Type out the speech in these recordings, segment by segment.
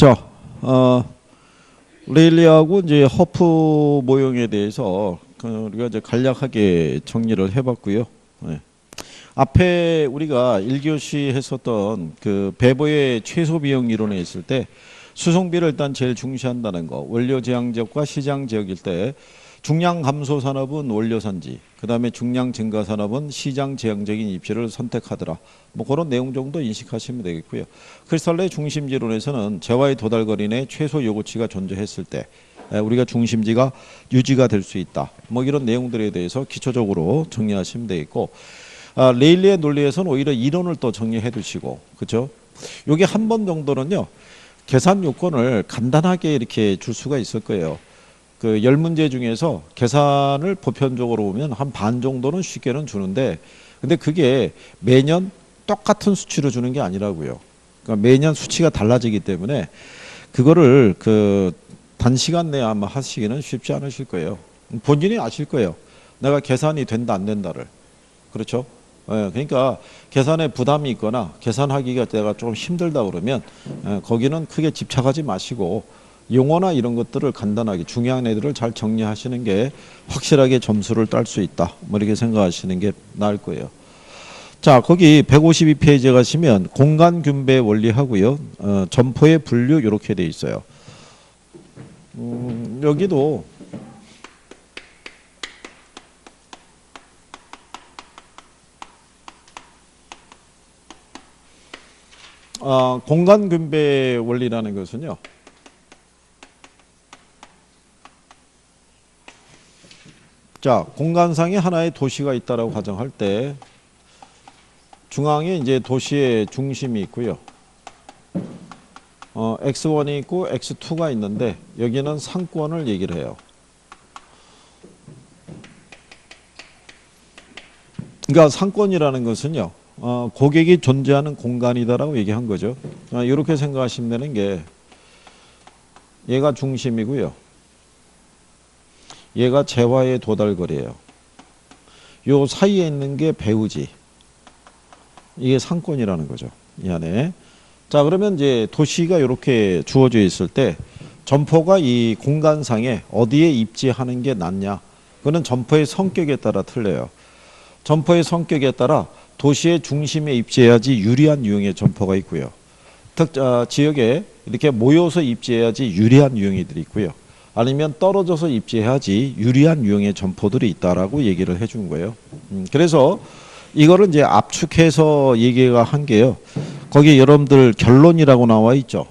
자, 레일리하고 이제 허프 모형에 대해서 우리가 이제 간략하게 정리를 해봤고요. 네. 앞에 우리가 1교시 했었던 그 배보의 최소 비용 이론에 있을 때 수송비를 일단 제일 중시한다는 거, 원료 제한 지역과 시장 지역일 때 중량 감소 산업은 원료 산지, 그 다음에 중량 증가 산업은 시장 제한적인 입지를 선택하더라. 뭐 그런 내용 정도 인식하시면 되겠고요. 크리스탈레의 중심지론에서는 재화의 도달거리 내 최소 요구치가 존재했을 때 우리가 중심지가 유지가 될 수 있다. 뭐 이런 내용들에 대해서 기초적으로 정리하시면 되겠고, 레일리의 논리에서는 오히려 이론을 또 정리해 두시고, 그렇죠? 요게 한 번 정도는요, 계산 요건을 간단하게 이렇게 줄 수가 있을 거예요. 그 10문제 중에서 계산을 보편적으로 보면 한 반 정도는 쉽게는 주는데, 근데 그게 매년 똑같은 수치로 주는 게 아니라고요. 그러니까 매년 수치가 달라지기 때문에 그거를 그 단시간 내에 아마 하시기는 쉽지 않으실 거예요. 본인이 아실 거예요. 내가 계산이 된다 안 된다를. 그렇죠? 그러니까 계산에 부담이 있거나 계산하기가 내가 좀 힘들다 그러면 거기는 크게 집착하지 마시고 용어나 이런 것들을 간단하게 중요한 애들을 잘 정리하시는 게 확실하게 점수를 딸 수 있다. 뭐 이렇게 생각하시는 게 나을 거예요. 자, 거기 152페이지에 가시면 공간 균배 원리 하고요. 점포의 분류 이렇게 돼 있어요. 여기도 공간 균배 원리라는 것은요. 자, 공간상에 하나의 도시가 있다라고 가정할 때 중앙에 이제 도시의 중심이 있고요. X1이 있고 X2가 있는데 여기는 상권을 얘기를 해요. 그러니까 상권이라는 것은요. 고객이 존재하는 공간이다라고 얘기한 거죠. 이렇게 생각하시면 되는 게 얘가 중심이고요. 얘가 재화의 도달거리예요. 요 사이에 있는 게 배후지. 이게 상권이라는 거죠. 이 안에. 자, 그러면 이제 도시가 이렇게 주어져 있을 때 점포가 이 공간상에 어디에 입지하는 게 낫냐? 그거는 점포의 성격에 따라 틀려요. 점포의 성격에 따라 도시의 중심에 입지해야지 유리한 유형의 점포가 있고요. 지역에 이렇게 모여서 입지해야지 유리한 유형이들이 있고요. 아니면 떨어져서 입지해야지 유리한 유형의 점포들이 있다라고 얘기를 해준 거예요. 그래서 이거를 이제 압축해서 얘기가 한 게요. 거기 여러분들 결론이라고 나와 있죠.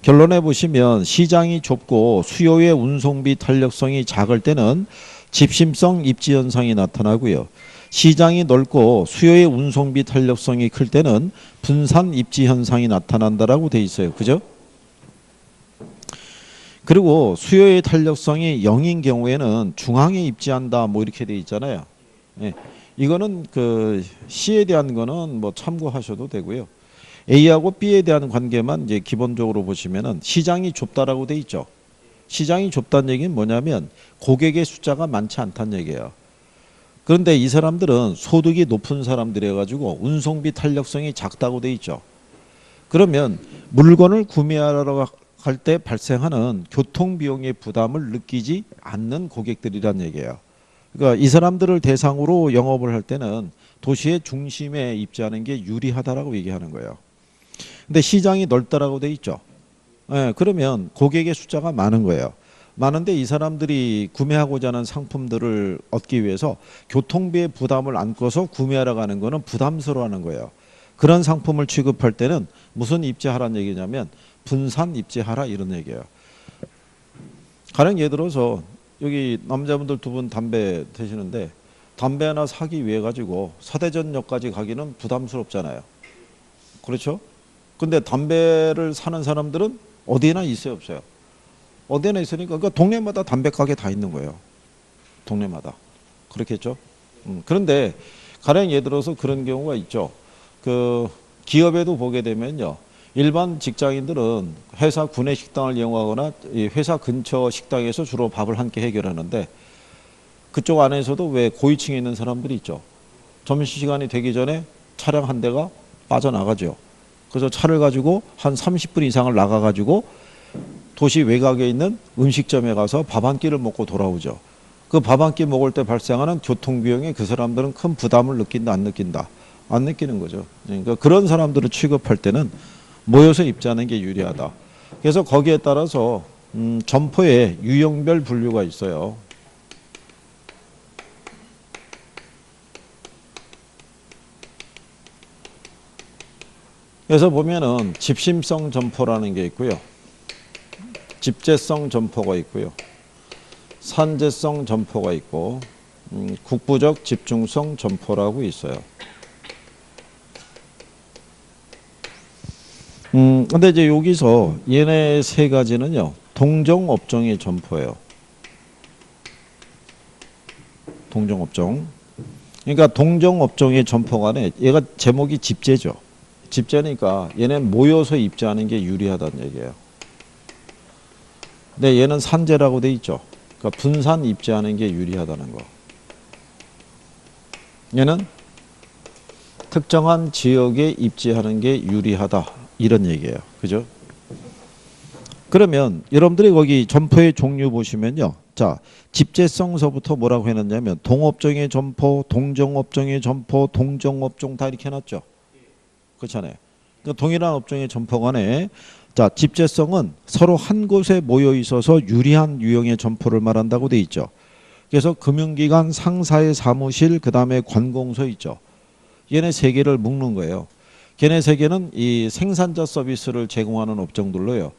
결론에 보시면 시장이 좁고 수요의 운송비 탄력성이 작을 때는 집심성 입지 현상이 나타나고요. 시장이 넓고 수요의 운송비 탄력성이 클 때는 분산 입지 현상이 나타난다라고 돼 있어요. 그죠? 그리고 수요의 탄력성이 0인 경우에는 중앙에 입지한다 뭐 이렇게 돼 있잖아요. 예. 이거는 그 C에 대한 거는 뭐 참고하셔도 되고요. A하고 B에 대한 관계만 이제 기본적으로 보시면은 시장이 좁다라고 돼 있죠. 시장이 좁다는 얘기는 뭐냐면 고객의 숫자가 많지 않다는 얘기예요. 그런데 이 사람들은 소득이 높은 사람들이어 가지고 운송비 탄력성이 작다고 돼 있죠. 그러면 물건을 구매하러 갈 때 발생하는 교통비용의 부담을 느끼지 않는 고객들이란 얘기예요. 그러니까 이 사람들을 대상으로 영업을 할 때는 도시의 중심에 입지하는 게 유리하다라고 얘기하는 거예요. 근데 시장이 넓다라고 돼 있죠. 그러면 고객의 숫자가 많은 거예요. 많은데 이 사람들이 구매하고자 하는 상품들을 얻기 위해서 교통비의 부담을 안고서 구매하러 가는 거는 부담스러워하는 거예요. 그런 상품을 취급할 때는 무슨 입지하라는 얘기냐면 분산 입지하라 이런 얘기예요. 가령 예를 들어서 여기 남자분들 두 분 담배 드시는데 담배 하나 사기 위해 가지고 서대전역까지 가기는 부담스럽잖아요. 그렇죠? 근데 담배를 사는 사람들은 어디나 있어요, 없어요? 어디나 있으니까 그러니까 동네마다 담배 가게 다 있는 거예요. 동네마다. 그렇겠죠? 그런데 가령 예를 들어서 그런 경우가 있죠. 그 기업에도 보게 되면요. 일반 직장인들은 회사 구내 식당을 이용하거나 회사 근처 식당에서 주로 밥을 함께 해결하는데 그쪽 안에서도 왜 고위층에 있는 사람들이 있죠. 점심시간이 되기 전에 차량 한 대가 빠져나가죠. 그래서 차를 가지고 한 30분 이상을 나가가지고 도시 외곽에 있는 음식점에 가서 밥 한 끼를 먹고 돌아오죠. 그 밥 한 끼 먹을 때 발생하는 교통비용에 그 사람들은 큰 부담을 느낀다, 안 느낀다? 안 느끼는 거죠. 그러니까 그런 사람들을 취급할 때는 모여서 입지하는 게 유리하다. 그래서 거기에 따라서 점포에 유형별 분류가 있어요. 그래서 보면은 집심성 점포라는 게 있고요. 집재성 점포가 있고요. 산재성 점포가 있고 국부적 집중성 점포라고 있어요. 근데 이제 여기서 얘네 세 가지는요. 동종업종의 점포예요. 동종업종. 그러니까 동종업종의 점포 간에 얘가 제목이 집재죠. 집재니까 얘는 모여서 입재하는 게 유리하다는 얘기예요. 근데 얘는 산재라고 돼 있죠. 그러니까 분산 입재하는 게 유리하다는 거. 얘는 특정한 지역에 입지하는 게 유리하다 이런 얘기예요. 그죠? 그러면 여러분들이 거기 점포의 종류 보시면요. 자, 집재성서부터 뭐라고 해놨냐면 동업종의 점포, 동종업종의 점포, 동종업종 다 이렇게 해놨죠. 그렇잖아요. 그러니까 동일한 업종의 점포 간에 자, 집재성은 서로 한 곳에 모여 있어서 유리한 유형의 점포를 말한다고 돼 있죠. 그래서 금융기관 상사의 사무실 그다음에 관공서 있죠. 얘네 세 개를 묶는 거예요. 걔네 세 개는 이 생산자 서비스를 제공하는 업종들로요.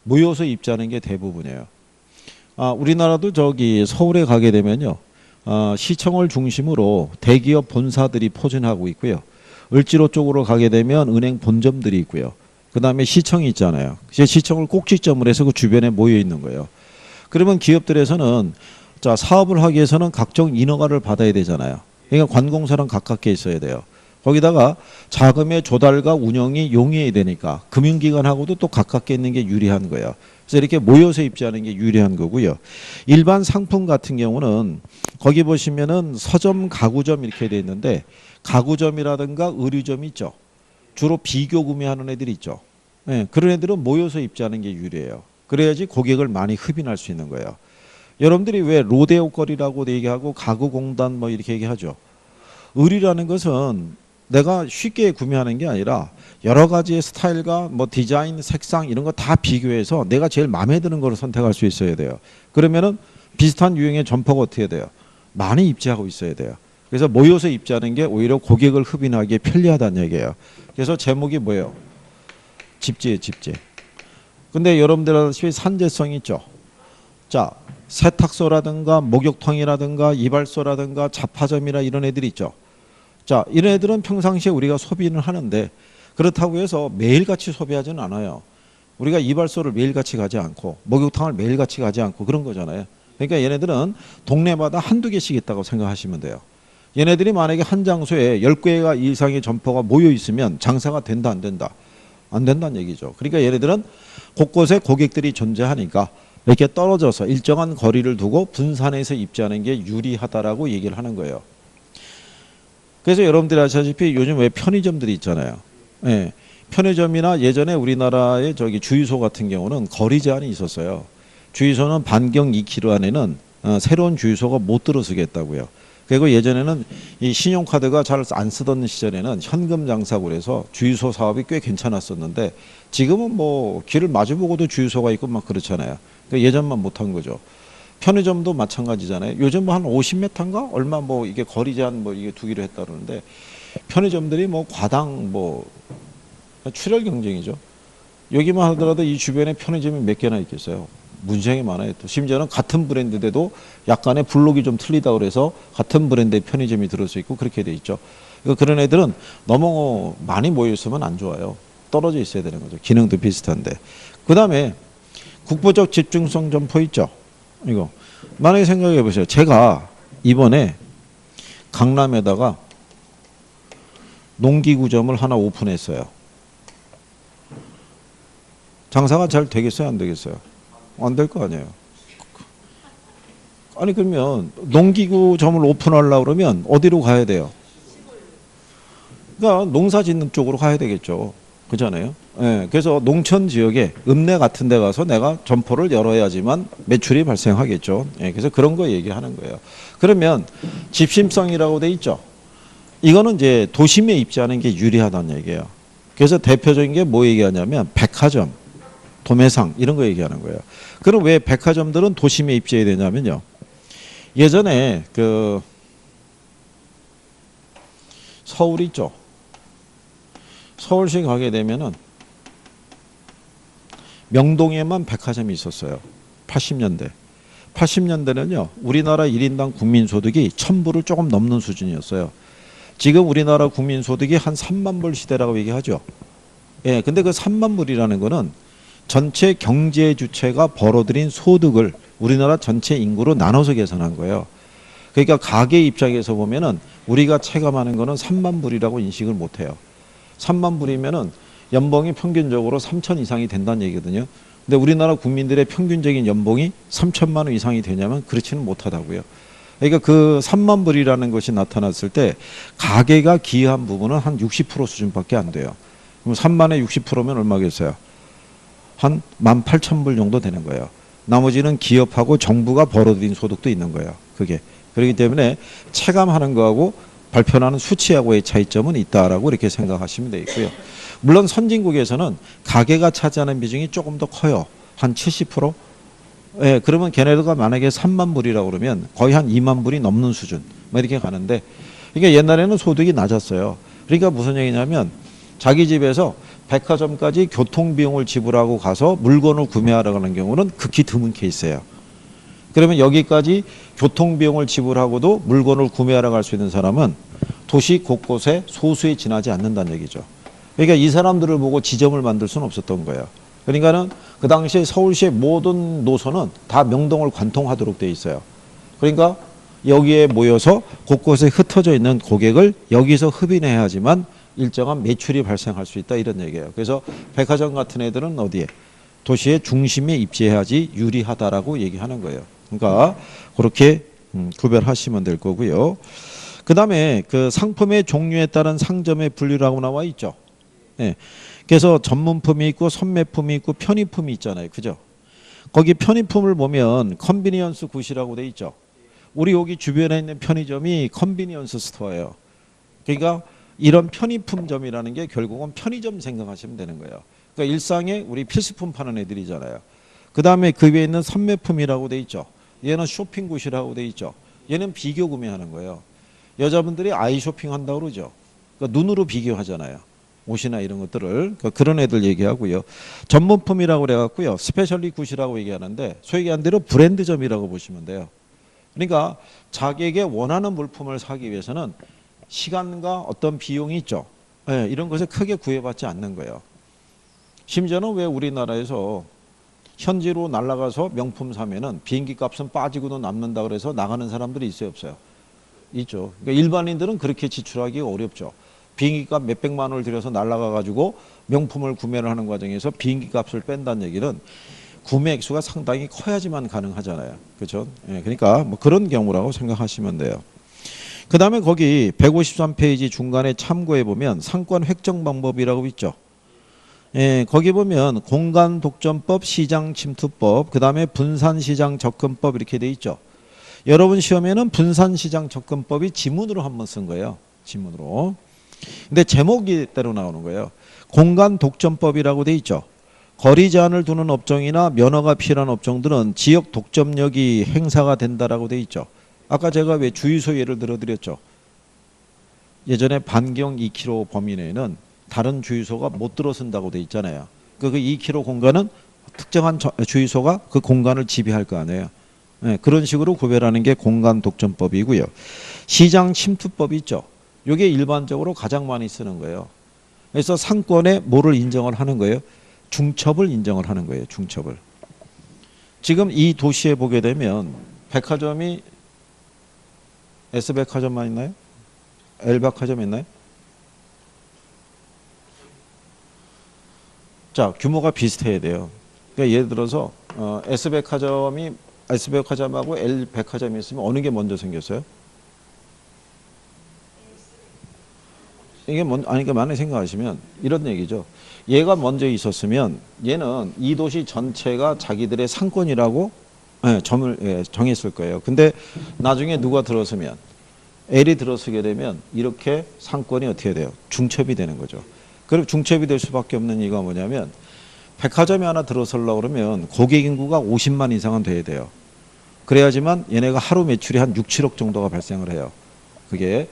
모여서 입지하는 게 대부분이에요. 우리나라도 저기 서울에 가게 되면요. 시청을 중심으로 대기업 본사들이 포진하고 있고요. 을지로 쪽으로 가게 되면 은행 본점들이 있고요. 그 다음에 시청이 있잖아요. 시청을 꼭지점으로 해서 그 주변에 모여 있는 거예요. 그러면 기업들에서는 자, 사업을 하기 위해서는 각종 인허가를 받아야 되잖아요. 그러니까 관공서랑 가깝게 있어야 돼요. 거기다가 자금의 조달과 운영이 용이해야 되니까 금융기관하고도 또 가깝게 있는 게 유리한 거예요. 그래서 이렇게 모여서 입지하는 게 유리한 거고요. 일반 상품 같은 경우는 거기 보시면은 서점, 가구점 이렇게 돼 있는데 가구점이라든가 의류점 있죠. 주로 비교 구매하는 애들이 있죠. 네, 그런 애들은 모여서 입지하는 게 유리해요. 그래야지 고객을 많이 흡인할 수 있는 거예요. 여러분들이 왜 로데오 거리라고 얘기하고 가구공단 뭐 이렇게 얘기하죠. 의류라는 것은 내가 쉽게 구매하는 게 아니라 여러 가지의 스타일과 뭐 디자인, 색상 이런 거 다 비교해서 내가 제일 마음에 드는 거를 선택할 수 있어야 돼요. 그러면은 비슷한 유형의 점포가 어떻게 돼요? 많이 입지하고 있어야 돼요. 그래서 모여서 입지하는 게 오히려 고객을 흡인하기에 편리하다는 얘기예요. 그래서 제목이 뭐예요? 집재예요, 집재. 근데 여러분들 아시다시피 산재성 있죠. 자, 세탁소라든가 목욕탕이라든가 이발소라든가 잡화점이라 이런 애들이 있죠. 자, 이런 애들은 평상시에 우리가 소비는 하는데 그렇다고 해서 매일같이 소비하지는 않아요. 우리가 이발소를 매일같이 가지 않고 목욕탕을 매일같이 가지 않고 그런 거잖아요. 그러니까 얘네들은 동네마다 한두 개씩 있다고 생각하시면 돼요. 얘네들이 만약에 한 장소에 10개가 이상의 점포가 모여 있으면 장사가 된다 안 된다? 안 된다는 얘기죠. 그러니까 얘네들은 곳곳에 고객들이 존재하니까 이렇게 떨어져서 일정한 거리를 두고 분산해서 입지하는 게 유리하다라고 얘기를 하는 거예요. 그래서 여러분들이 아시다시피 요즘 왜 편의점들이 있잖아요. 예, 편의점이나 예전에 우리나라의 저기 주유소 같은 경우는 거리 제한이 있었어요. 주유소는 반경 2km 안에는 새로운 주유소가 못 들어서겠다고요. 그리고 예전에는 이 신용카드가 잘 안 쓰던 시절에는 현금 장사고 그래서 주유소 사업이 꽤 괜찮았었는데 지금은 뭐 길을 마주보고도 주유소가 있고 막 그렇잖아요. 그러니까 예전만 못한 거죠. 편의점도 마찬가지잖아요. 요즘 뭐 한 50m인가 얼마 뭐 이게 거리 제한 뭐 이게 두기로 했다 그러는데 편의점들이 뭐 과당 뭐 출혈 경쟁이죠. 여기만 하더라도 이 주변에 편의점이 몇 개나 있겠어요. 문제가 많아요. 또 심지어는 같은 브랜드인데도 약간의 블록이 좀 틀리다 그래서 같은 브랜드의 편의점이 들을 수 있고 그렇게 돼 있죠. 그러니까 그런 애들은 너무 많이 모여 있으면 안 좋아요. 떨어져 있어야 되는 거죠. 기능도 비슷한데. 그 다음에 국보적 집중성 점포 있죠. 이거 만약에 생각해 보세요. 제가 이번에 강남에다가 농기구점을 하나 오픈했어요. 장사가 잘 되겠어요? 안 되겠어요? 안 될 거 아니에요. 아니 그러면 농기구점을 오픈하려고 그러면 어디로 가야 돼요? 그러니까 농사 짓는 쪽으로 가야 되겠죠. 그렇잖아요. 예, 그래서 농촌 지역에 읍내 같은 데 가서 내가 점포를 열어야지만 매출이 발생하겠죠. 예, 그래서 그런 거 얘기하는 거예요. 그러면 집심성이라고 돼 있죠. 이거는 이제 도심에 입지하는 게 유리하다는 얘기예요. 그래서 대표적인 게 뭐 얘기하냐면 백화점, 도매상 이런 거 얘기하는 거예요. 그럼 왜 백화점들은 도심에 입지해야 되냐면요. 예전에 그 서울 있죠. 서울시 가게 되면은 명동에만 백화점이 있었어요. 80년대. 80년대는요. 우리나라 1인당 국민소득이 1000불을 조금 넘는 수준이었어요. 지금 우리나라 국민소득이 한 3만 불 시대라고 얘기하죠. 예, 근데 그 3만 불이라는 거는 전체 경제 주체가 벌어들인 소득을 우리나라 전체 인구로 나눠서 계산한 거예요. 그러니까 가게 입장에서 보면은 우리가 체감하는 거는 3만 불이라고 인식을 못 해요. 3만 불이면은 연봉이 평균적으로 3천 이상이 된다는 얘기거든요. 근데 우리나라 국민들의 평균적인 연봉이 3천만 원 이상이 되냐면 그렇지는 못하다고요. 그러니까 그 3만 불이라는 것이 나타났을 때 가계가 기여한 부분은 한 60% 수준밖에 안 돼요. 그럼 3만에 60%면 얼마겠어요? 한 18,000불 정도 되는 거예요. 나머지는 기업하고 정부가 벌어들인 소득도 있는 거예요. 그게. 그렇기 때문에 체감하는 거하고 발표하는 수치하고의 차이점은 있다라고 이렇게 생각하시면 되겠고요. 물론 선진국에서는 가계가 차지하는 비중이 조금 더 커요. 한 70%? 예, 그러면 걔네들가 만약에 3만 불이라고 그러면 거의 한 2만 불이 넘는 수준. 뭐 이렇게 가는데, 그러니까 옛날에는 소득이 낮았어요. 그러니까 무슨 얘기냐면 자기 집에서 백화점까지 교통비용을 지불하고 가서 물건을 구매하러 가는 경우는 극히 드문 케이스예요. 그러면 여기까지 교통비용을 지불하고도 물건을 구매하러 갈 수 있는 사람은 도시 곳곳에 소수에 지나지 않는다는 얘기죠. 그러니까 이 사람들을 보고 지점을 만들 수는 없었던 거예요. 그러니까는 그 당시에 서울시의 모든 노선은 다 명동을 관통하도록 돼 있어요. 그러니까 여기에 모여서 곳곳에 흩어져 있는 고객을 여기서 흡인해야지만 일정한 매출이 발생할 수 있다 이런 얘기예요. 그래서 백화점 같은 애들은 어디에? 도시의 중심에 입지해야지 유리하다라고 얘기하는 거예요. 그러니까 그렇게 구별하시면 될 거고요. 그 다음에 그 상품의 종류에 따른 상점의 분류라고 나와 있죠. 예. 그래서 전문품이 있고 선매품이 있고 편의품이 있잖아요. 그죠? 거기 편의품을 보면 컨비니언스 굿이라고 돼 있죠. 우리 여기 주변에 있는 편의점이 컨비니언스 스토어예요. 그러니까 이런 편의품점이라는 게 결국은 편의점 생각하시면 되는 거예요. 그러니까 일상에 우리 필수품 파는 애들이잖아요. 그 다음에 그 위에 있는 선매품이라고 돼 있죠. 얘는 쇼핑굿이라고 돼 있죠. 얘는 비교 구매하는 거예요. 여자분들이 아이 쇼핑한다고 그러죠. 그러니까 눈으로 비교하잖아요. 옷이나 이런 것들을. 그러니까 그런 애들 얘기하고요. 전문품이라고 그래갖고요. 스페셜리 굿이라고 얘기하는데 소위 얘기한 대로 브랜드점이라고 보시면 돼요. 그러니까 자기에게 원하는 물품을 사기 위해서는 시간과 어떤 비용이 있죠. 네, 이런 것을 크게 구애받지 않는 거예요. 심지어는 왜 우리나라에서 현지로 날아가서 명품 사면은 비행기 값은 빠지고도 남는다 그래서 나가는 사람들이 있어요, 없어요? 있죠. 그러니까 일반인들은 그렇게 지출하기가 어렵죠. 비행기 값 몇백만 원을 들여서 날아가 가지고 명품을 구매를 하는 과정에서 비행기 값을 뺀다는 얘기는 구매 액수가 상당히 커야지만 가능하잖아요. 그렇죠? 예, 그러니까 뭐 그런 경우라고 생각하시면 돼요. 그 다음에 거기 153페이지 중간에 참고해 보면 상권 획정 방법이라고 있죠. 예, 거기 보면 공간 독점법, 시장 침투법, 그 다음에 분산시장 접근법 이렇게 돼 있죠. 여러분 시험에는 분산시장 접근법이 지문으로 한번 쓴 거예요. 지문으로. 근데 제목이 따로 나오는 거예요. 공간 독점법이라고 돼 있죠. 거리 제한을 두는 업종이나 면허가 필요한 업종들은 지역 독점력이 행사가 된다라고 돼 있죠. 아까 제가 왜 주유소 예를 들어드렸죠. 예전에 반경 2km 범위 내에는 다른 주유소가 못 들어선다고 돼 있잖아요. 그 2km 공간은 특정한 주유소가 그 공간을 지배할 거 아니에요. 네, 그런 식으로 구별하는 게 공간 독점법이고요. 시장 침투법이 있죠. 이게 일반적으로 가장 많이 쓰는 거예요. 그래서 상권에 뭐를 인정을 하는 거예요? 중첩을 인정을 하는 거예요. 중첩을. 지금 이 도시에 보게 되면 백화점이 S백화점만 있나요? L백화점 있나요? 자, 규모가 비슷해야 돼요. 그러니까 예를 들어서 S백화점하고 L백화점이 있으면 어느 게 먼저 생겼어요? 이게 아니, 그러니까 만약에 생각하시면 이런 얘기죠. 얘가 먼저 있었으면 얘는 이 도시 전체가 자기들의 상권이라고 점을 정했을 거예요. 근데 나중에 누가 들어서면 L이 들어서게 되면 이렇게 상권이 어떻게 돼요? 중첩이 되는 거죠. 그럼 중첩이 될 수밖에 없는 이유가 뭐냐면 백화점이 하나 들어서려고 그러면 고객 인구가 50만 이상은 돼야 돼요. 그래야지만 얘네가 하루 매출이 한 6, 7억 정도가 발생을 해요. 그게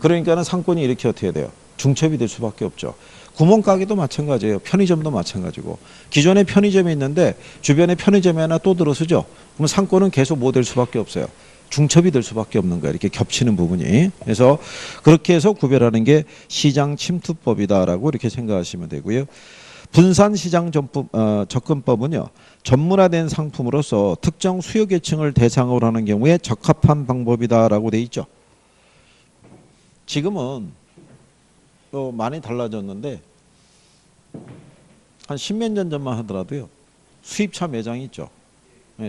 그러니까는 상권이 이렇게 어떻게 돼요? 중첩이 될 수밖에 없죠. 구멍가게도 마찬가지예요. 편의점도 마찬가지고 기존에 편의점이 있는데 주변에 편의점이 하나 또 들어서죠. 그럼 상권은 계속 뭐 될 수밖에 없어요. 중첩이 될 수밖에 없는 거예요. 이렇게 겹치는 부분이. 그래서 그렇게 해서 구별하는 게 시장 침투법이다라고 이렇게 생각하시면 되고요. 분산시장 접근법은요. 전문화된 상품으로서 특정 수요 계층을 대상으로 하는 경우에 적합한 방법이다라고 돼 있죠. 지금은 또 많이 달라졌는데 한 10몇 년 전만 하더라도요. 수입차 매장이 있죠.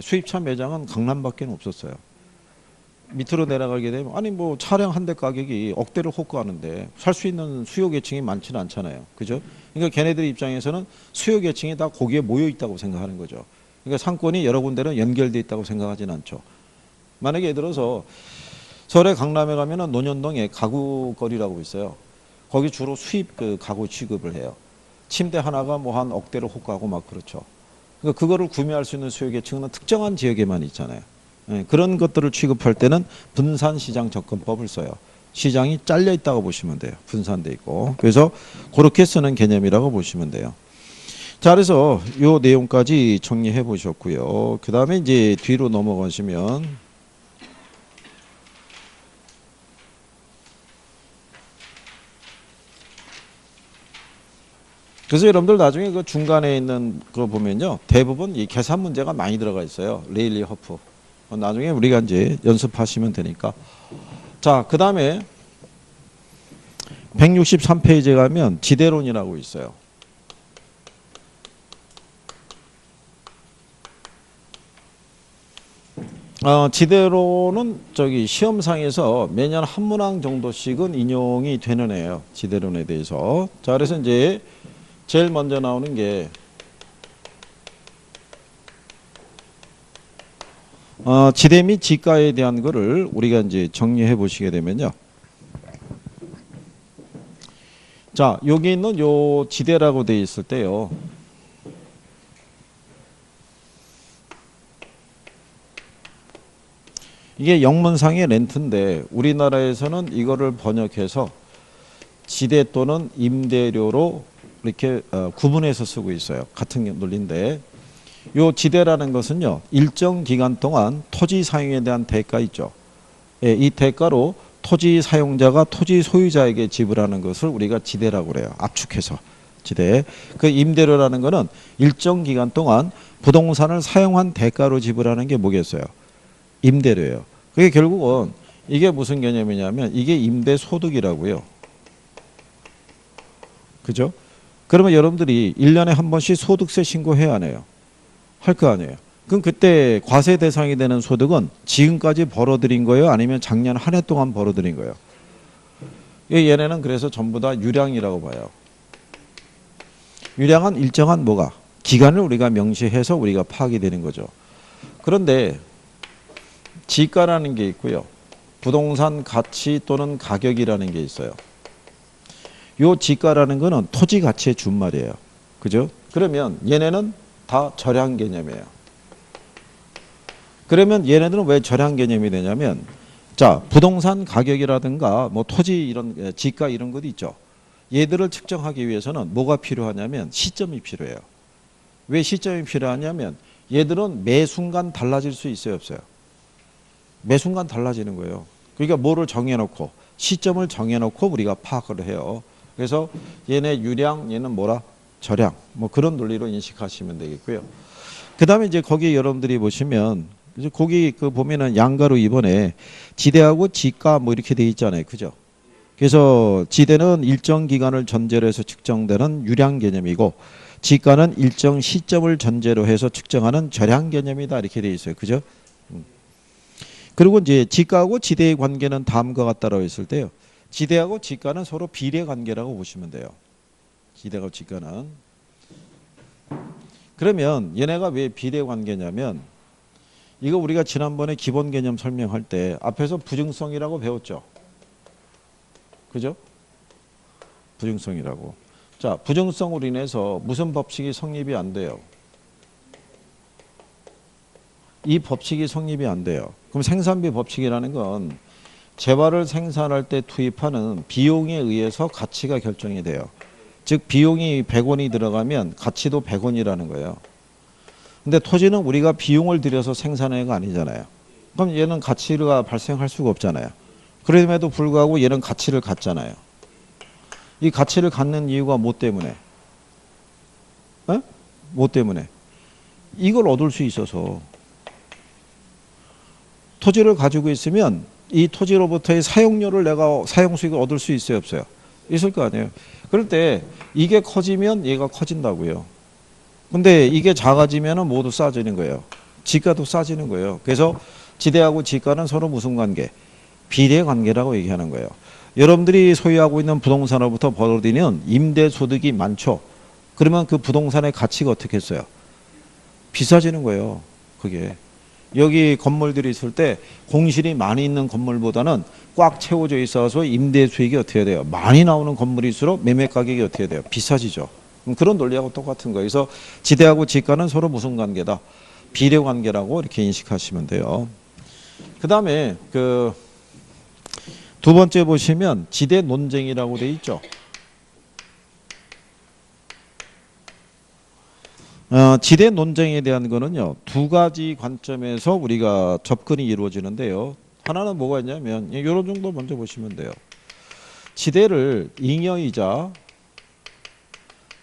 수입차 매장은 강남밖에 없었어요. 밑으로 내려가게 되면 아니 뭐 차량 한 대 가격이 억대를 호가하는데 살 수 있는 수요 계층이 많지는 않잖아요. 그죠? 그러니까 걔네들 입장에서는 수요 계층이 다 거기에 모여 있다고 생각하는 거죠. 그러니까 상권이 여러 군데로 연결돼 있다고 생각하지는 않죠. 만약에 예를 들어서 서울의 강남에 가면은 논현동에 가구거리라고 있어요. 거기 주로 수입 그 가구 취급을 해요. 침대 하나가 뭐 한 억대를 호가하고 막 그렇죠. 그러니까 그거를 구매할 수 있는 수요 계층은 특정한 지역에만 있잖아요. 그런 것들을 취급할 때는 분산시장 접근법을 써요. 시장이 잘려 있다고 보시면 돼요. 분산돼 있고. 그래서 그렇게 쓰는 개념이라고 보시면 돼요. 자, 그래서 요 내용까지 정리해 보셨고요. 그 다음에 이제 뒤로 넘어가시면 그래서 여러분들 나중에 그 중간에 있는 거 보면요. 대부분 이 계산 문제가 많이 들어가 있어요. 레일리 허프. 나중에 우리가 이제 연습하시면 되니까. 자, 그 다음에 163페이지에 가면 지대론이라고 있어요. 지대론은 저기 시험상에서 매년 한 문항 정도씩은 인용이 되는 애예요. 지대론에 대해서. 자, 그래서 이제 제일 먼저 나오는 게 지대 및 지가에 대한 거를 우리가 이제 정리해 보시게 되면요. 자, 여기 있는 요 지대라고 돼 있을 때요. 이게 영문상의 렌트인데 우리나라에서는 이거를 번역해서 지대 또는 임대료로 이렇게 구분해서 쓰고 있어요. 같은 논리인데 요 지대라는 것은요. 일정 기간 동안 토지 사용에 대한 대가 있죠. 예, 이 대가로 토지 사용자가 토지 소유자에게 지불하는 것을 우리가 지대라고 그래요. 압축해서 지대. 그 임대료라는 거는 일정 기간 동안 부동산을 사용한 대가로 지불하는 게 뭐겠어요? 임대료예요. 그게 결국은 이게 무슨 개념이냐면 이게 임대소득이라고요. 그죠? 그러면 여러분들이 1년에 한 번씩 소득세 신고해야 하네요. 할 거 아니에요. 그럼 그때 과세 대상이 되는 소득은 지금까지 벌어들인 거예요? 아니면 작년 한 해 동안 벌어들인 거예요? 얘네는 그래서 전부 다 유량이라고 봐요. 유량은 일정한 뭐가? 기간을 우리가 명시해서 우리가 파악이 되는 거죠. 그런데 지가라는 게 있고요. 부동산 가치 또는 가격이라는 게 있어요. 요 지가라는 거는 토지 가치의 준말이에요. 그죠? 그러면 얘네는 다 절약 개념이에요. 그러면 얘네들은 왜 절약 개념이 되냐면 자, 부동산 가격이라든가 뭐 토지 이런 지가 이런 것도 있죠. 얘들을 측정하기 위해서는 뭐가 필요하냐면 시점이 필요해요. 왜 시점이 필요하냐면 얘들은 매 순간 달라질 수 있어요, 없어요? 매 순간 달라지는 거예요. 그러니까 뭐를 정해놓고 시점을 정해놓고 우리가 파악을 해요. 그래서 얘네 유량, 얘는 뭐라? 절약. 뭐 그런 논리로 인식하시면 되겠고요. 그 다음에 이제 거기 여러분들이 보시면 이제 거기 그 보면은 양가로 이번에 지대하고 지가 뭐 이렇게 돼 있잖아요. 그죠? 그래서 지대는 일정 기간을 전제로 해서 측정되는 유량 개념이고 지가는 일정 시점을 전제로 해서 측정하는 절약 개념이다. 이렇게 돼 있어요. 그죠? 그리고 이제 지가하고 지대의 관계는 다음과 같다라고 했을 때요. 지대하고 지가는 서로 비례 관계라고 보시면 돼요. 지대하고 지가는. 그러면 얘네가 왜 비례 관계냐면 이거 우리가 지난번에 기본 개념 설명할 때 앞에서 부증성이라고 배웠죠. 그죠? 부증성이라고. 자, 부증성으로 인해서 무슨 법칙이 성립이 안 돼요? 이 법칙이 성립이 안 돼요. 그럼 생산비 법칙이라는 건 재화를 생산할 때 투입하는 비용에 의해서 가치가 결정이 돼요. 즉 비용이 100원이 들어가면 가치도 100원이라는 거예요. 근데 토지는 우리가 비용을 들여서 생산해가 아니잖아요. 그럼 얘는 가치가 발생할 수가 없잖아요. 그럼에도 불구하고 얘는 가치를 갖잖아요. 이 가치를 갖는 이유가 뭐 때문에? 에? 뭐 때문에? 이걸 얻을 수 있어서. 토지를 가지고 있으면 이 토지로부터의 사용료를 내가 사용수익을 얻을 수 있어요, 없어요? 있을 거 아니에요. 그럴 때 이게 커지면 얘가 커진다고요. 근데 이게 작아지면 모두 싸지는 거예요. 지가도 싸지는 거예요. 그래서 지대하고 지가는 서로 무슨 관계? 비례 관계라고 얘기하는 거예요. 여러분들이 소유하고 있는 부동산으로부터 벌어들이는 임대소득이 많죠. 그러면 그 부동산의 가치가 어떻게 했어요? 비싸지는 거예요. 그게. 여기 건물들이 있을 때 공실이 많이 있는 건물보다는 꽉 채워져 있어서 임대 수익이 어떻게 돼요? 많이 나오는 건물일수록 매매 가격이 어떻게 돼요? 비싸지죠. 그런 논리하고 똑같은 거예요. 그래서 지대하고 지가는 서로 무슨 관계다? 비례 관계라고 이렇게 인식하시면 돼요. 그 다음에 그 두 번째 보시면 지대 논쟁이라고 돼 있죠. 지대 논쟁에 대한 거는요, 두 가지 관점에서 우리가 접근이 이루어지는데요. 하나는 뭐가 있냐면 이런 정도 먼저 보시면 돼요. 지대를 잉여이자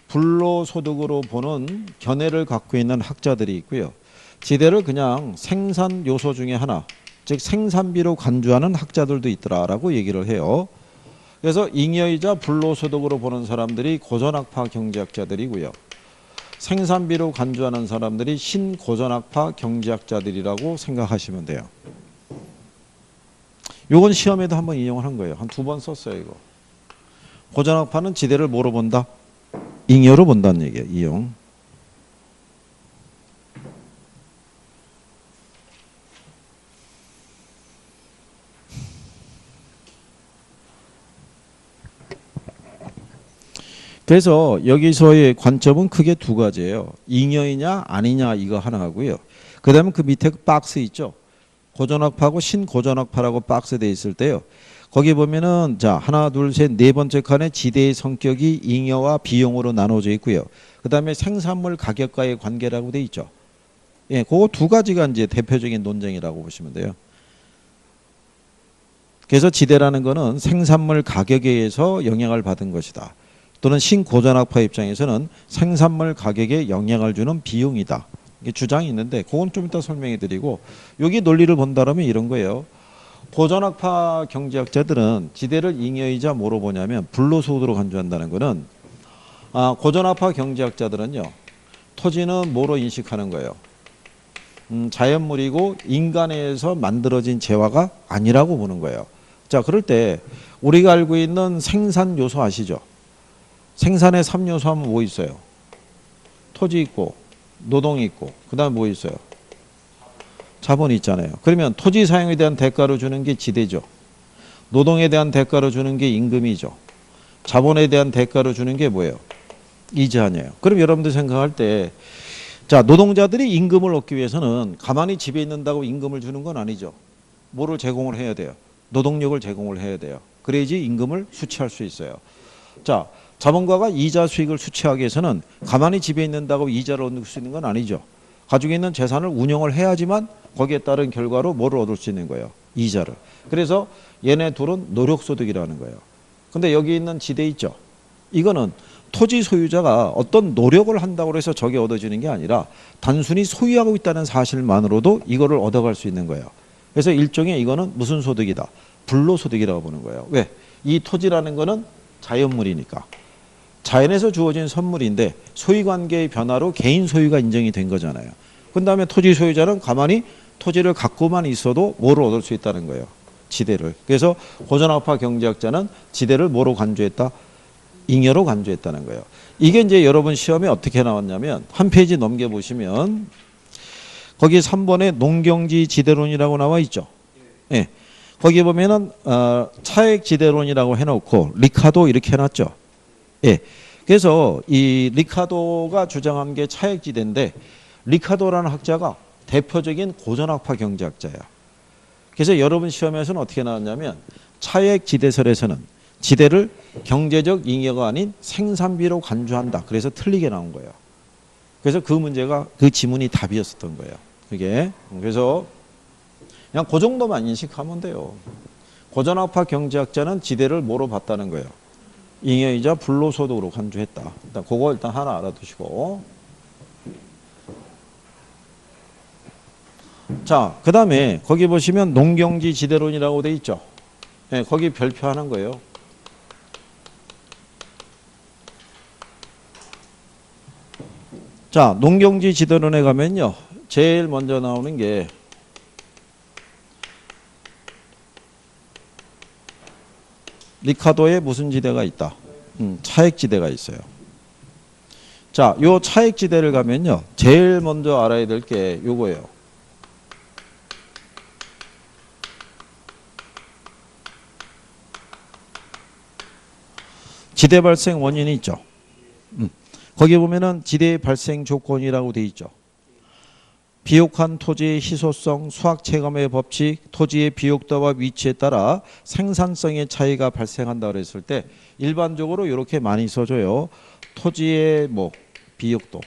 불로소득으로 보는 견해를 갖고 있는 학자들이 있고요. 지대를 그냥 생산 요소 중에 하나, 즉 생산비로 간주하는 학자들도 있더라라고 얘기를 해요. 그래서 잉여이자 불로소득으로 보는 사람들이 고전학파 경제학자들이고요. 생산비로 간주하는 사람들이 신고전학파 경제학자들이라고 생각하시면 돼요. 요건 시험에도 한번 인용을 한 거예요. 한 두 번 썼어요, 이거. 고전학파는 지대를 뭐로 본다? 잉여로 본다는 얘기예요, 이용. 그래서 여기서의 관점은 크게 두 가지예요. 잉여이냐 아니냐 이거 하나 하고요. 그 다음에 그 밑에 박스 있죠. 고전학파하고 신고전학파라고 박스 돼 있을 때요. 거기 보면은 자 하나 둘 셋 네 번째 칸에 지대의 성격이 잉여와 비용으로 나눠져 있고요. 그 다음에 생산물 가격과의 관계라고 돼 있죠. 예, 그거 두 가지가 이제 대표적인 논쟁이라고 보시면 돼요. 그래서 지대라는 거는 생산물 가격에 의해서 영향을 받은 것이다. 또는 신고전학파 입장에서는 생산물 가격에 영향을 주는 비용이다. 이게 주장이 있는데 그건 좀 이따 설명해 드리고 여기 논리를 본다면 이런 거예요. 고전학파 경제학자들은 지대를 잉여이자 뭐로 보냐면 불로소득으로 간주한다는 거는 고전학파 경제학자들은요. 토지는 뭐로 인식하는 거예요? 자연물이고 인간에 의해서 만들어진 재화가 아니라고 보는 거예요. 자, 그럴 때 우리가 알고 있는 생산 요소 아시죠? 생산의 3요소 하면 뭐 있어요? 토지 있고 노동이 있고 그 다음에 뭐 있어요? 자본이 있잖아요. 그러면 토지 사용에 대한 대가로 주는 게 지대죠. 노동에 대한 대가로 주는 게 임금이죠. 자본에 대한 대가로 주는 게 뭐예요? 이자 아니에요. 그럼 여러분들 생각할 때 자, 노동자들이 임금을 얻기 위해서는 가만히 집에 있는다고 임금을 주는 건 아니죠. 뭐를 제공을 해야 돼요? 노동력을 제공을 해야 돼요. 그래야지 임금을 수취할 수 있어요. 자, 자본가가 이자 수익을 수취하기 위해서는 가만히 집에 있는다고 이자를 얻을 수 있는 건 아니죠. 가지고 있는 재산을 운영을 해야지만 거기에 따른 결과로 뭐를 얻을 수 있는 거예요? 이자를. 그래서 얘네 둘은 노력소득이라는 거예요. 근데 여기 있는 지대 있죠. 이거는 토지 소유자가 어떤 노력을 한다고 해서 저게 얻어지는 게 아니라 단순히 소유하고 있다는 사실만으로도 이거를 얻어갈 수 있는 거예요. 그래서 일종의 이거는 무슨 소득이다? 불로소득이라고 보는 거예요. 왜? 이 토지라는 거는 자연물이니까. 자연에서 주어진 선물인데 소유관계의 변화로 개인 소유가 인정이 된 거잖아요. 그 다음에 토지 소유자는 가만히 토지를 갖고만 있어도 뭐를 얻을 수 있다는 거예요? 지대를. 그래서 고전학파 경제학자는 지대를 뭐로 간주했다? 잉여로 간주했다는 거예요. 이게 이제 여러분 시험에 어떻게 나왔냐면 한 페이지 넘겨보시면 거기 3번에 농경지 지대론이라고 나와 있죠. 예. 거기 보면은 차액 지대론이라고 해놓고 리카도 이렇게 해놨죠. 예. 그래서 이 리카도가 주장한 게 차액 지대인데 리카도라는 학자가 대표적인 고전학파 경제학자예요. 그래서 여러분 시험에서는 어떻게 나왔냐면 차액 지대설에서는 지대를 경제적 잉여가 아닌 생산비로 간주한다. 그래서 틀리게 나온 거예요. 그래서 그 문제가 그 지문이 답이었었던 거예요. 그게 그래서 그냥 그 정도만 인식하면 돼요. 고전학파 경제학자는 지대를 뭐로 봤다는 거예요? 잉여이자 불로소득으로 간주했다. 일단 그거 일단 하나 알아두시고. 자, 그 다음에 거기 보시면 농경지 지대론이라고 돼 있죠. 네, 거기 별표하는 거예요. 자, 농경지 지대론에 가면요. 제일 먼저 나오는 게 리카도에 무슨 지대가 있다? 차액 지대가 있어요. 자, 요 차액 지대를 가면요. 제일 먼저 알아야 될 게 요거예요. 지대 발생 원인이 있죠. 거기 보면은 지대 발생 조건이라고 돼 있죠. 비옥한 토지의 희소성, 수학 체감의 법칙, 토지의 비옥도와 위치에 따라 생산성의 차이가 발생한다 그랬을 때 일반적으로 이렇게 많이 써줘요. 토지의 뭐 비옥도,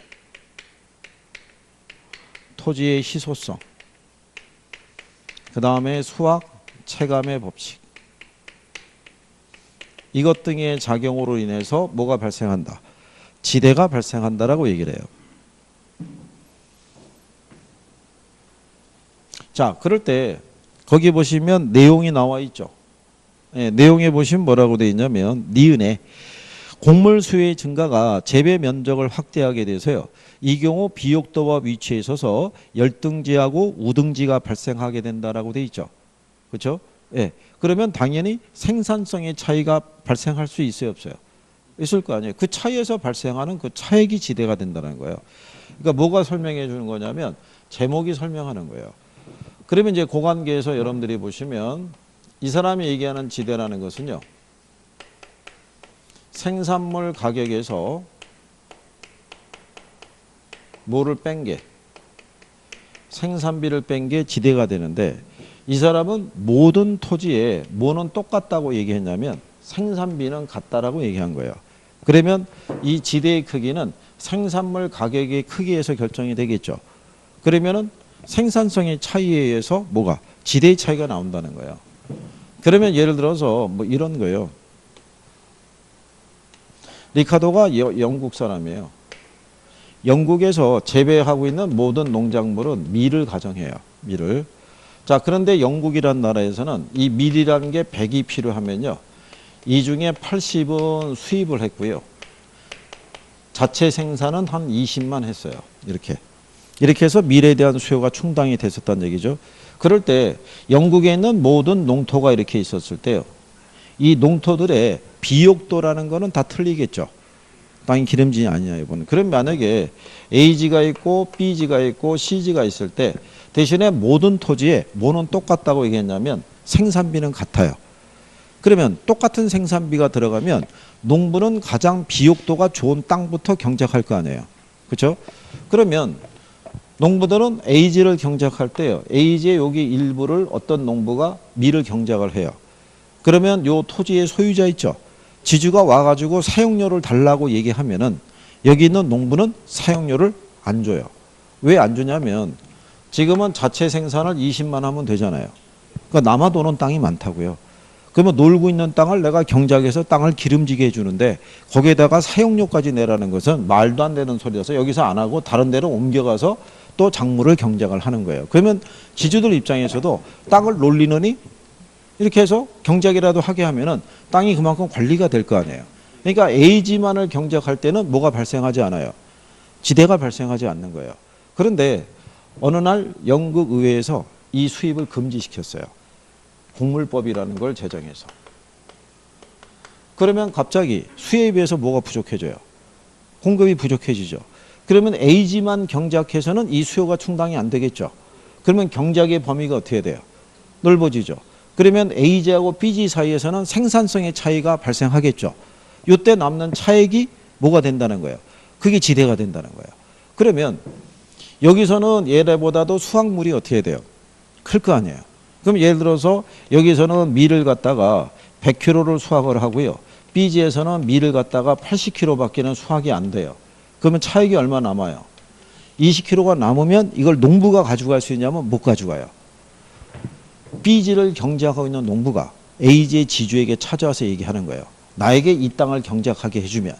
토지의 희소성, 그 다음에 수학 체감의 법칙. 이것 등의 작용으로 인해서 뭐가 발생한다? 지대가 발생한다라고 얘기를 해요. 자, 그럴 때 거기 보시면 내용이 나와 있죠. 네, 내용에 보시면 뭐라고 되어 있냐면 니은에 곡물 수요의 증가가 재배 면적을 확대하게 돼서요. 이 경우 비옥도와 위치에 있어서 열등지하고 우등지가 발생하게 된다라고 되어 있죠. 그렇죠? 예. 그러면 당연히 생산성의 차이가 발생할 수 있어요, 없어요? 있을 거 아니에요. 그 차이에서 발생하는 그 차액이 지대가 된다는 거예요. 그러니까 뭐가 설명해 주는 거냐면 제목이 설명하는 거예요. 그러면 이제 고관계에서 여러분들이 보시면 이 사람이 얘기하는 지대라는 것은요. 생산물 가격에서 뭐를 뺀 게 생산비를 뺀 게 지대가 되는데 이 사람은 모든 토지에 뭐는 똑같다고 얘기했냐면 생산비는 같다라고 얘기한 거예요. 그러면 이 지대의 크기는 생산물 가격의 크기에서 결정이 되겠죠. 그러면은 생산성의 차이에 의해서 뭐가 지대의 차이가 나온다는 거예요. 그러면 예를 들어서 뭐 이런 거예요. 리카도가 영국 사람이에요. 영국에서 재배하고 있는 모든 농작물은 밀을 가정해요. 밀을. 자, 그런데 영국이란 나라에서는 이 밀이라는 게 100이 필요하면요. 이 중에 80은 수입을 했고요. 자체 생산은 한 20만 했어요. 이렇게 해서 밀에 대한 수요가 충당이 됐었다는 얘기죠. 그럴 때 영국에 있는 모든 농토가 이렇게 있었을 때요. 이 농토들의 비옥도라는 거는 다 틀리겠죠. 땅이 기름진이 아니냐 이거는. 그럼 만약에 A지가 있고 B지가 있고 C지가 있을 때 대신에 모든 토지에 뭐는 똑같다고 얘기했냐면 생산비는 같아요. 그러면 똑같은 생산비가 들어가면 농부는 가장 비옥도가 좋은 땅부터 경작할 거 아니에요. 그렇죠? 그러면 농부들은 A지를 경작할 때요. A지의 여기 일부를 어떤 농부가 밀을 경작을 해요. 그러면 요 토지의 소유자 있죠. 지주가 와가지고 사용료를 달라고 얘기하면은 여기 있는 농부는 사용료를 안 줘요. 왜 안 주냐면 지금은 자체 생산을 20만 하면 되잖아요. 그러니까 남아도는 땅이 많다고요. 그러면 놀고 있는 땅을 내가 경작해서 땅을 기름지게 해주는데 거기에다가 사용료까지 내라는 것은 말도 안 되는 소리라서 여기서 안 하고 다른 데로 옮겨가서 또 작물을 경작을 하는 거예요. 그러면 지주들 입장에서도 땅을 놀리느니 이렇게 해서 경작이라도 하게 하면은 땅이 그만큼 관리가 될 거 아니에요. 그러니까 A지만을 경작할 때는 뭐가 발생하지 않아요. 지대가 발생하지 않는 거예요. 그런데 어느 날 영국 의회에서 이 수입을 금지시켰어요. 곡물법이라는 걸 제정해서. 그러면 갑자기 수요에 비해서 뭐가 부족해져요? 공급이 부족해지죠. 그러면 A지만 경작해서는 이 수요가 충당이 안 되겠죠. 그러면 경작의 범위가 어떻게 돼요? 넓어지죠. 그러면 A지하고 B지 사이에서는 생산성의 차이가 발생하겠죠. 이때 남는 차액이 뭐가 된다는 거예요? 그게 지대가 된다는 거예요. 그러면 여기서는 얘네보다도 수확물이 어떻게 돼요? 클 거 아니에요. 그럼 예를 들어서 여기서는 밀을 갖다가 100kg를 수확을 하고요. B지에서는 밀을 갖다가 80kg밖에는 수확이 안 돼요. 그러면 차익이 얼마 남아요? 20kg가 남으면 이걸 농부가 가져갈 수 있냐면 못 가져가요. B지를 경작하고 있는 농부가 A지의 지주에게 찾아와서 얘기하는 거예요. 나에게 이 땅을 경작하게 해주면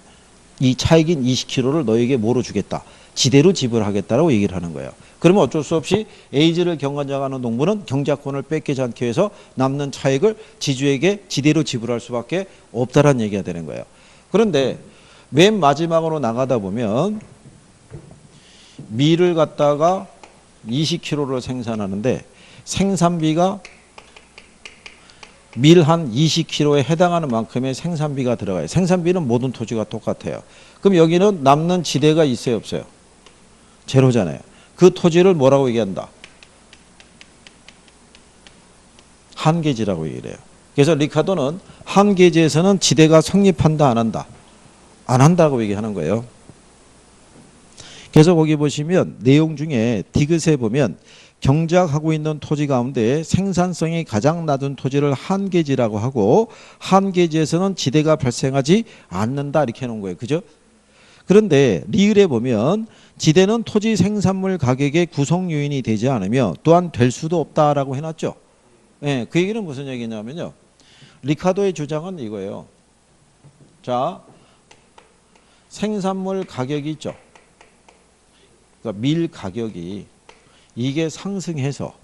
이 차익인 20kg를 너에게 뭐로 주겠다. 지대로 지불하겠다라고 얘기를 하는 거예요. 그러면 어쩔 수 없이 A지를 경작하는 농부는 경작권을 뺏기지 않기 위해서 남는 차익을 지주에게 지대로 지불할 수밖에 없다라는 얘기가 되는 거예요. 그런데 맨 마지막으로 나가다 보면 밀을 갖다가 20kg를 생산하는데 생산비가 밀 한 20kg에 해당하는 만큼의 생산비가 들어가요. 생산비는 모든 토지가 똑같아요. 그럼 여기는 남는 지대가 있어요, 없어요? 제로잖아요. 그 토지를 뭐라고 얘기한다? 한계지라고 얘기를 해요. 그래서 리카도는 한계지에서는 지대가 성립한다, 안 한다? 안 한다고 얘기하는 거예요. 그래서 거기 보시면 내용 중에 디귿에 보면 경작하고 있는 토지 가운데 생산성이 가장 낮은 토지를 한계지라고 하고 한계지에서는 지대가 발생하지 않는다 이렇게 해놓은 거예요. 그죠? 그런데 리을에 보면 지대는 토지 생산물 가격의 구성 요인이 되지 않으며 또한 될 수도 없다라고 해놨죠. 예, 그 얘기는 무슨 얘기냐면요. 리카도의 주장은 이거예요. 자, 생산물 가격이 있죠. 그러니까 밀 가격이 이게 상승해서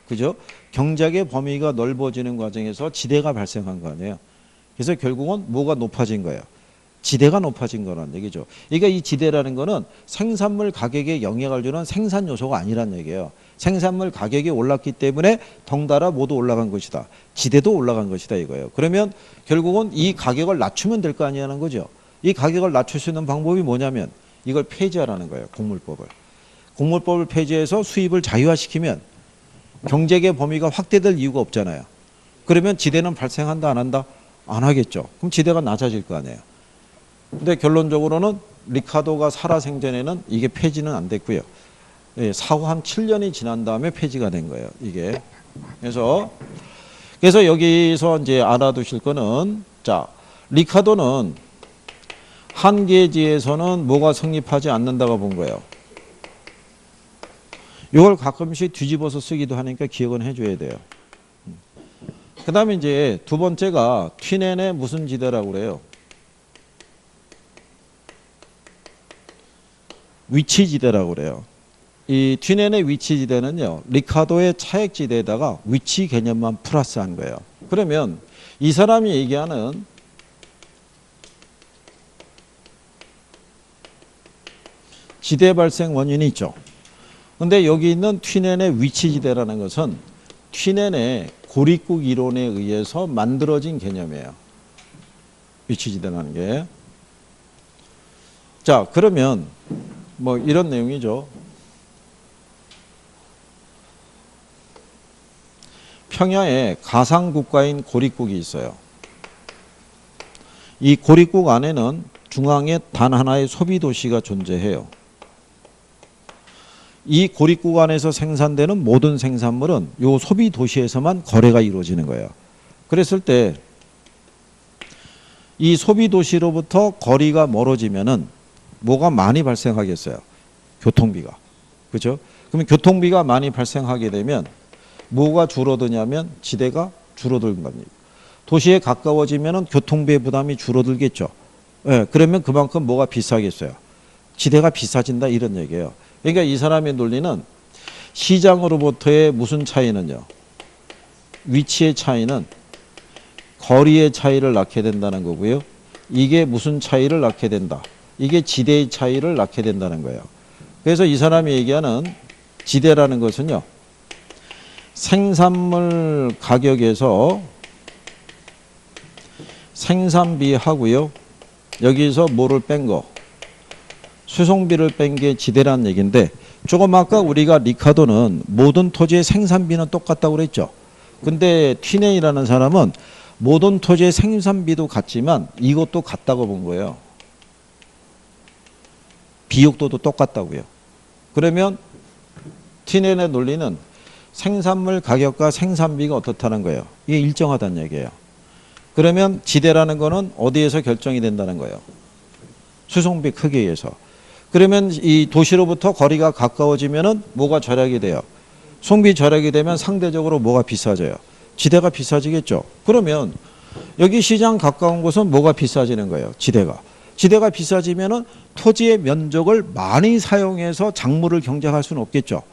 그죠? 경작의 범위가 넓어지는 과정에서 지대가 발생한 거 아니에요. 그래서 결국은 뭐가 높아진 거예요? 지대가 높아진 거라는 얘기죠. 그러니까 이 지대라는 거는 생산물 가격에 영향을 주는 생산 요소가 아니란 얘기예요. 생산물 가격이 올랐기 때문에 덩달아 모두 올라간 것이다. 지대도 올라간 것이다 이거예요. 그러면 결국은 이 가격을 낮추면 될 거 아니냐는 거죠. 이 가격을 낮출 수 있는 방법이 뭐냐면 이걸 폐지하라는 거예요. 곡물법을. 곡물법을 폐지해서 수입을 자유화시키면 경작의 범위가 확대될 이유가 없잖아요. 그러면 지대는 발생한다 안 한다? 안 하겠죠. 그럼 지대가 낮아질 거 아니에요. 근데 결론적으로는 리카도가 살아생전에는 이게 폐지는 안 됐고요. 예, 사후 한 7년이 지난 다음에 폐지가 된 거예요. 이게. 그래서 여기서 이제 알아두실 거는 자, 리카도는 한계지에서는 뭐가 성립하지 않는다고 본 거예요. 이걸 가끔씩 뒤집어서 쓰기도 하니까 기억은 해줘야 돼요. 그 다음에 이제 두 번째가 튀넨의 무슨 지대라고 그래요? 위치지대라고 그래요. 이 튀넨의 위치지대는요. 리카도의 차액지대에다가 위치 개념만 플러스한 거예요. 그러면 이 사람이 얘기하는 지대 발생 원인이 있죠. 근데 여기 있는 튀넨의 위치지대라는 것은 튀넨의 고립국 이론에 의해서 만들어진 개념이에요. 위치지대라는 게. 자, 그러면 뭐 이런 내용이죠. 평야에 가상국가인 고립국이 있어요. 이 고립국 안에는 중앙에 단 하나의 소비도시가 존재해요. 이 고립국 안에서 생산되는 모든 생산물은 이 소비도시에서만 거래가 이루어지는 거예요. 그랬을 때 이 소비도시로부터 거리가 멀어지면은 뭐가 많이 발생하겠어요? 교통비가. 그죠? 그러면 교통비가 많이 발생하게 되면 뭐가 줄어드냐면 지대가 줄어드는 겁니다. 도시에 가까워지면은 교통비의 부담이 줄어들겠죠. 예, 그러면 그만큼 뭐가 비싸겠어요? 지대가 비싸진다 이런 얘기예요. 그러니까 이 사람의 논리는 시장으로부터의 무슨 차이는요. 위치의 차이는 거리의 차이를 낳게 된다는 거고요. 이게 무슨 차이를 낳게 된다. 이게 지대의 차이를 낳게 된다는 거예요. 그래서 이 사람이 얘기하는 지대라는 것은요. 생산물 가격에서 생산비 하고요. 여기서 뭐를 뺀 거? 수송비를 뺀 게 지대란 얘기인데, 조금 아까 우리가 리카도는 모든 토지의 생산비는 똑같다고 그랬죠. 근데 튀넨이라는 사람은 모든 토지의 생산비도 같지만 이것도 같다고 본 거예요. 비옥도도 똑같다고요. 그러면 튀넨의 논리는 생산물 가격과 생산비가 어떻다는 거예요. 이게 일정하다는 얘기예요. 그러면 지대라는 거는 어디에서 결정이 된다는 거예요. 수송비 크기에서. 그러면 이 도시로부터 거리가 가까워지면은 뭐가 절약이 돼요. 송비 절약이 되면 상대적으로 뭐가 비싸져요. 지대가 비싸지겠죠. 그러면 여기 시장 가까운 곳은 뭐가 비싸지는 거예요. 지대가. 지대가 비싸지면은 토지의 면적을 많이 사용해서 작물을 경작할 수는 없겠죠.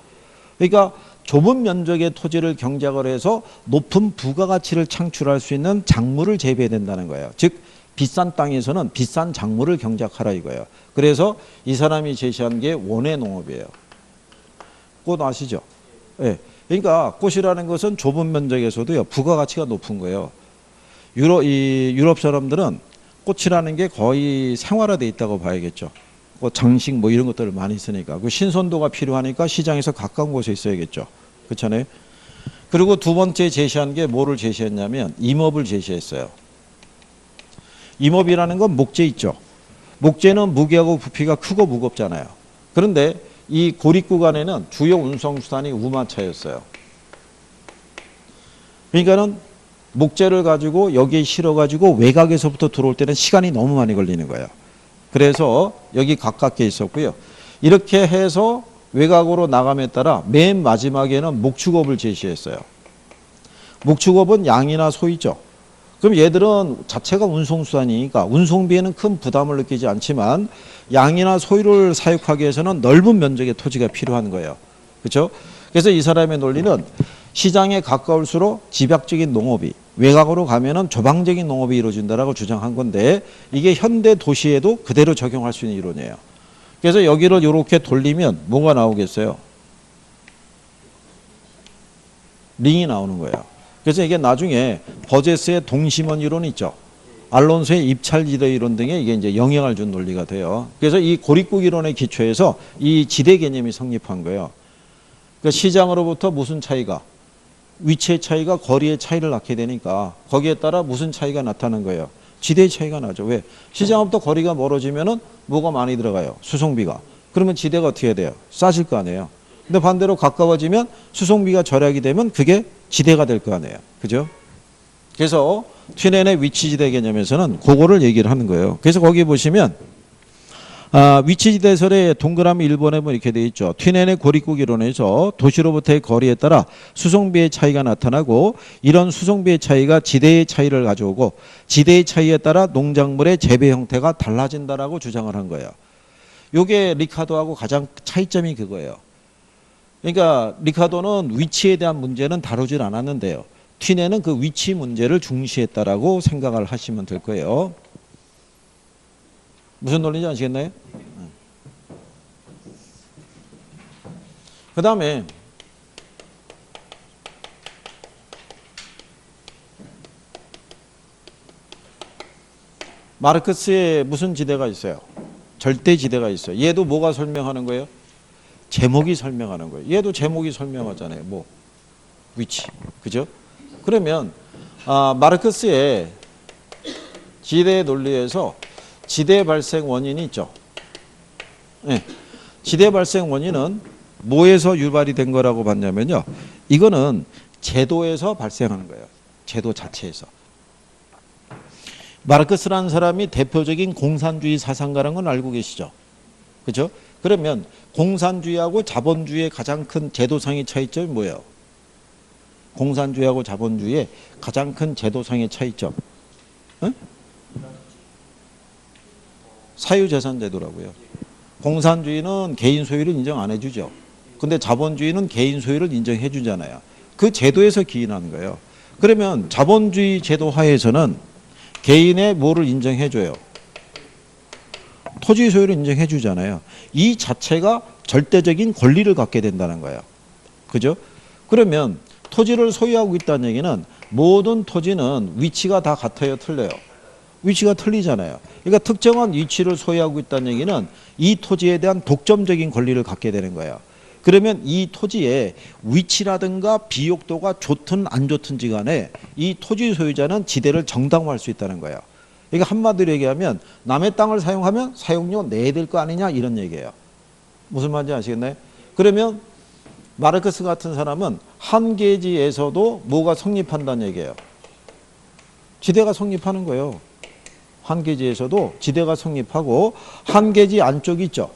그러니까 좁은 면적의 토지를 경작을 해서 높은 부가가치를 창출할 수 있는 작물을 재배해야 된다는 거예요. 즉 비싼 땅에서는 비싼 작물을 경작하라 이거예요. 그래서 이 사람이 제시한 게 원예 농업이에요. 꽃 아시죠? 예. 그러니까 꽃이라는 것은 좁은 면적에서도요 부가가치가 높은 거예요. 유럽 사람들은 꽃이라는 게 거의 생활화돼 있다고 봐야겠죠. 장식 뭐 이런 것들을 많이 쓰니까 그 신선도가 필요하니까 시장에서 가까운 곳에 있어야겠죠. 그렇잖아요. 그리고 두 번째 제시한 게 뭐를 제시했냐면 임업을 제시했어요. 임업이라는 건 목재 있죠. 목재는 무게하고 부피가 크고 무겁잖아요. 그런데 이 고립 구간에는 주요 운송수단이 우마차였어요. 그러니까는 목재를 가지고 여기에 실어가지고 외곽에서부터 들어올 때는 시간이 너무 많이 걸리는 거예요. 그래서 여기 가깝게 있었고요. 이렇게 해서 외곽으로 나감에 따라 맨 마지막에는 목축업을 제시했어요. 목축업은 양이나 소이죠. 그럼 얘들은 자체가 운송수단이니까 운송비에는 큰 부담을 느끼지 않지만 양이나 소유를 사육하기 위해서는 넓은 면적의 토지가 필요한 거예요. 그렇죠? 그래서 이 사람의 논리는 시장에 가까울수록 집약적인 농업이, 외곽으로 가면은 조방적인 농업이 이루어진다라고 주장한 건데 이게 현대 도시에도 그대로 적용할 수 있는 이론이에요. 그래서 여기를 이렇게 돌리면 뭐가 나오겠어요? 링이 나오는 거예요. 그래서 이게 나중에 버제스의 동심원 이론 있죠. 알론소의 입찰지대 이론 등에 이게 이제 영향을 준 논리가 돼요. 그래서 이 고립국 이론의 기초에서 이 지대 개념이 성립한 거예요. 그러니까 시장으로부터 무슨 차이가? 위치의 차이가 거리의 차이를 낳게 되니까 거기에 따라 무슨 차이가 나타나는 거예요? 지대의 차이가 나죠. 왜? 시장부터 거리가 멀어지면은 뭐가 많이 들어가요? 수송비가. 그러면 지대가 어떻게 해야 돼요? 싸질 거 아니에요. 근데 반대로 가까워지면 수송비가 절약이 되면 그게 지대가 될 거 아니에요. 그죠? 그래서 튀넨의 위치지대 개념에서는 그거를 얘기를 하는 거예요. 그래서 거기 보시면 위치지대설의 동그라미 1번에 보면 이렇게 되어 있죠. 튀넨의 고립국 이론에서 도시로부터의 거리에 따라 수송비의 차이가 나타나고 이런 수송비의 차이가 지대의 차이를 가져오고 지대의 차이에 따라 농작물의 재배 형태가 달라진다라고 주장을 한 거예요. 이게 리카도하고 가장 차이점이 그거예요. 그러니까 리카도는 위치에 대한 문제는 다루질 않았는데요. 튀넨은 그 위치 문제를 중시했다라고 생각을 하시면 될 거예요. 무슨 논리인지 아시겠나요? 그 다음에 마르크스의 무슨 지대가 있어요? 절대 지대가 있어요. 얘도 뭐가 설명하는 거예요? 제목이 설명하는 거예요. 얘도 제목이 설명하잖아요. 뭐 위치, 그죠? 그러면 마르크스의 지대 논리에서 지대 발생 원인이 있죠. 네. 지대 발생 원인은 뭐에서 유발이 된 거라고 봤냐면요. 이거는 제도에서 발생하는 거예요. 제도 자체에서. 마르크스라는 사람이 대표적인 공산주의 사상가라는 건 알고 계시죠? 그죠? 그러면 공산주의하고 자본주의의 가장 큰 제도상의 차이점이 뭐예요? 공산주의하고 자본주의의 가장 큰 제도상의 차이점. 응? 사유재산제도라고요. 공산주의는 개인 소유를 인정 안 해주죠. 근데 자본주의는 개인 소유를 인정해 주잖아요. 그 제도에서 기인하는 거예요. 그러면 자본주의 제도 하에서는 개인의 뭐를 인정해 줘요? 토지 소유를 인정해 주잖아요. 이 자체가 절대적인 권리를 갖게 된다는 거예요. 그죠? 그러면 토지를 소유하고 있다는 얘기는 모든 토지는 위치가 다 같아요, 틀려요? 위치가 틀리잖아요. 그러니까 특정한 위치를 소유하고 있다는 얘기는 이 토지에 대한 독점적인 권리를 갖게 되는 거예요. 그러면 이 토지의 위치라든가 비옥도가 좋든 안 좋든지 간에 이 토지 소유자는 지대를 정당화할 수 있다는 거예요. 그러니까 한마디로 얘기하면 남의 땅을 사용하면 사용료 내야 될 거 아니냐 이런 얘기예요. 무슨 말인지 아시겠나요? 그러면 마르크스 같은 사람은 한 계지에서도 뭐가 성립한다는 얘기예요. 지대가 성립하는 거예요. 한 계지에서도 지대가 성립하고 한 계지 안쪽이 있죠.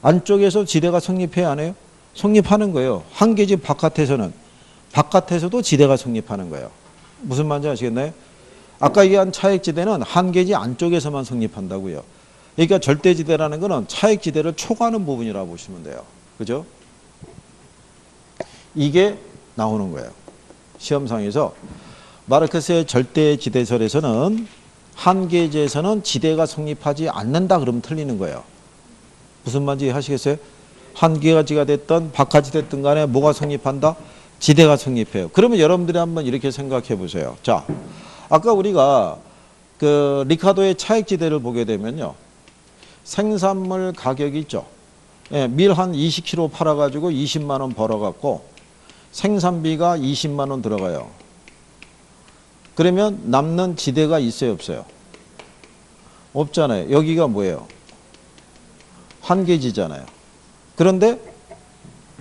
안쪽에서 지대가 성립해야 안 해요? 성립하는 거예요. 한 계지 바깥에서도 지대가 성립하는 거예요. 무슨 말인지 아시겠나요? 아까 얘기한 차액지대는 한 계지 안쪽에서만 성립한다고요. 그러니까 절대지대라는 거는 차액지대를 초과하는 부분이라고 보시면 돼요. 그죠? 이게 나오는 거예요. 시험상에서 마르크스의 절대지대설에서는 한 계지에서는 지대가 성립하지 않는다 그러면 틀리는 거예요. 무슨 말인지 하시겠어요? 한 계지가 됐든 바깥이 됐든 간에 뭐가 성립한다? 지대가 성립해요. 그러면 여러분들이 한번 이렇게 생각해 보세요. 자, 아까 우리가 그 리카도의 차액지대를 보게 되면요. 생산물 가격이 있죠. 예, 밀 한 20kg 팔아가지고 20만 원 벌어갖고 생산비가 20만 원 들어가요. 그러면 남는 지대가 있어요, 없어요? 없잖아요. 여기가 뭐예요? 한 계지잖아요. 그런데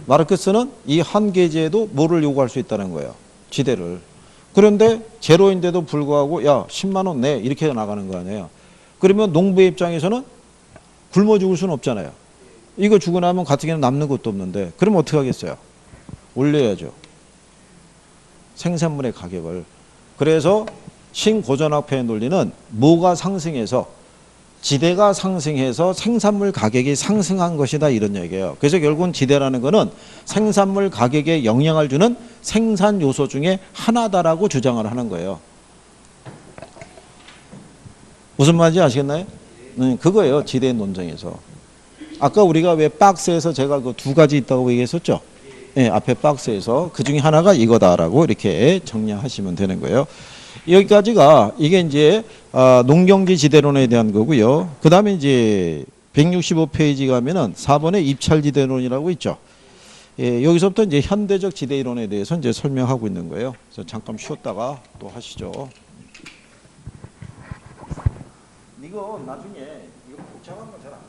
마르크스는 이 한 계지에도 뭐를 요구할 수 있다는 거예요? 지대를. 그런데 제로인데도 불구하고 야 10만 원 내 이렇게 나가는 거 아니에요. 그러면 농부의 입장에서는 굶어 죽을 수는 없잖아요. 이거 주고 나면 가뜩이나 남는 것도 없는데 그럼 어떻게 하겠어요? 올려야죠. 생산물의 가격을. 그래서 신고전학파의 논리는 뭐가 상승해서 지대가 상승해서 생산물 가격이 상승한 것이다 이런 얘기예요. 그래서 결국은 지대라는 것은 생산물 가격에 영향을 주는 생산 요소 중에 하나다라고 주장을 하는 거예요. 무슨 말인지 아시겠나요? 그거예요. 지대 논쟁에서. 아까 우리가 왜 박스에서 제가 그 두 가지 있다고 얘기했었죠? 네, 앞에 박스에서 그 중에 하나가 이거다라고 이렇게 정리하시면 되는 거예요. 여기까지가 이게 이제 농경지 지대론에 대한 거고요. 그 다음에 이제 165페이지 가면은 4번에 입찰지대론이라고 있죠. 예, 여기서부터 이제 현대적 지대이론에 대해서 이제 설명하고 있는 거예요. 그래서 잠깐 쉬었다가 또 하시죠. 이거 나중에 이거 복잡한 거 잘 안